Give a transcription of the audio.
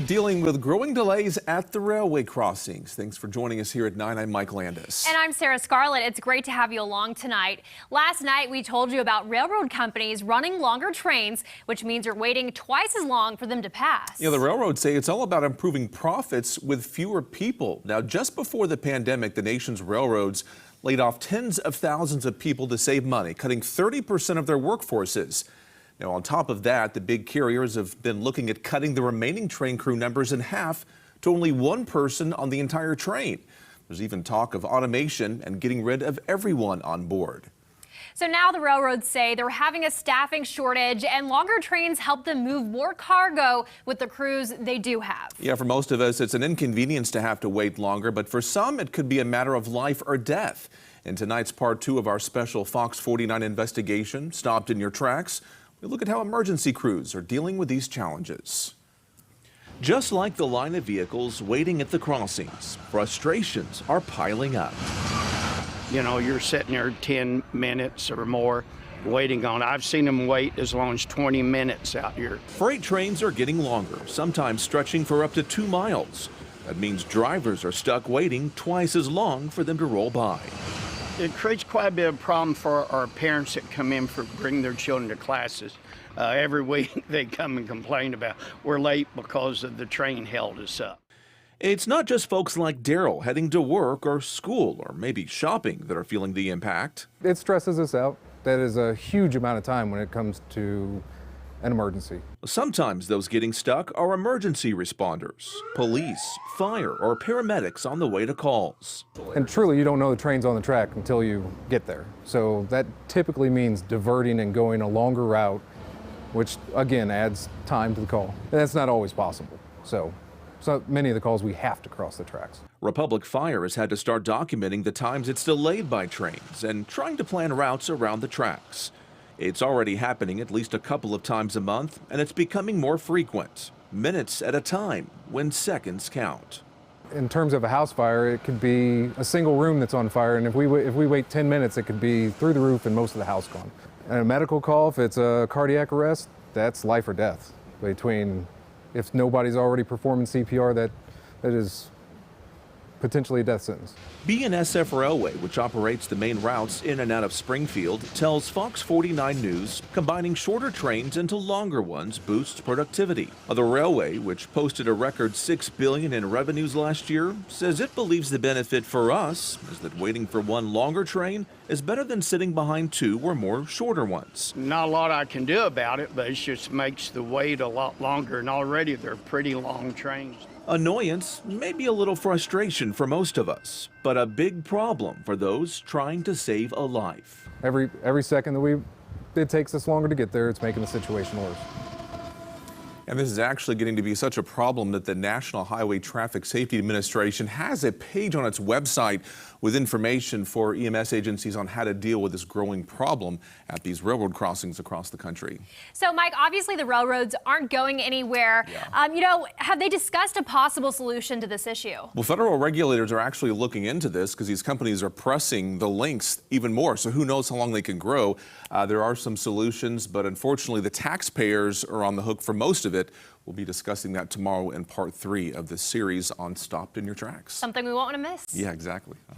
Dealing with growing delays at the railway crossings. Thanks for joining us here at 9. I'm Mike Landis. And I'm Sarah Scarlett. It's great to have you along tonight. Last night, we told you about railroad companies running longer trains, which means you're waiting twice as long for them to pass. The railroads say it's all about improving profits with fewer people. Now, just before the pandemic, the nation's railroads laid off tens of thousands of people to save money, cutting 30% of their workforces. Now, on top of that, the big carriers have been looking at cutting the remaining train crew numbers in half to only one person on the entire train. There's even talk of automation and getting rid of everyone on board. So now the railroads say they're having a staffing shortage, and longer trains help them move more cargo with the crews they do have. For most of us, it's an inconvenience to have to wait longer, but for some, it could be a matter of life or death. In tonight's part 2 of our special Fox 49 investigation, Stopped in Your Tracks, we look at how emergency crews are dealing with these challenges. Just like the line of vehicles waiting at the crossings, frustrations are piling up. You know, you're sitting there 10 minutes or more waiting on. I've seen them wait as long as 20 minutes out here. Freight trains are getting longer, sometimes stretching for up to 2 miles. That means drivers are stuck waiting twice as long for them to roll by. It creates quite a bit of problem for our parents that come in for bring their children to classes. Every week they come and complain about we're late because of the train held us up. It's not just folks like Daryl heading to work or school or maybe shopping that are feeling the impact. It stresses us out. That is a huge amount of time when it comes to an emergency. Sometimes those getting stuck are emergency responders, police, fire, or paramedics on the way to calls. And truly, you don't know the train's on the track until you get there. So that typically means diverting and going a longer route, which again adds time to the call. And that's not always possible. So many of the calls we have to cross the tracks. Republic Fire has had to start documenting the times it's delayed by trains and trying to plan routes around the tracks. It's already happening at least a couple of times a month, and it's becoming more frequent, minutes at a time when seconds count. In terms of a house fire, it could be a single room that's on fire, and if we wait 10 minutes, it could be through the roof and most of the house gone. And a medical call, if it's a cardiac arrest, that's life or death. If nobody's already performing CPR, that is potentially a death sentence. BNSF Railway, which operates the main routes in and out of Springfield, tells Fox 49 News combining shorter trains into longer ones boosts productivity. The railway, which posted a record $6 billion in revenues last year, says it believes the benefit for us is that waiting for one longer train is better than sitting behind 2 or more shorter ones. Not a lot I can do about it, but it just makes the wait a lot longer, and already they're pretty long trains. Annoyance, maybe a little frustration for most of us, but a big problem for those trying to save a life. Every second that it takes us longer to get there, it's making the situation worse. And this is actually getting to be such a problem that the National Highway Traffic Safety Administration has a page on its website with information for EMS agencies on how to deal with this growing problem at these railroad crossings across the country. So, Mike, obviously the railroads aren't going anywhere. Have they discussed a possible solution to this issue? Well, federal regulators are actually looking into this because these companies are pressing the links even more. So who knows how long they can grow. There are some solutions, but unfortunately the taxpayers are on the hook for most of it. We'll be discussing that tomorrow in part 3 of this series on Stopped in Your Tracks. Something we won't want to miss. Yeah, exactly.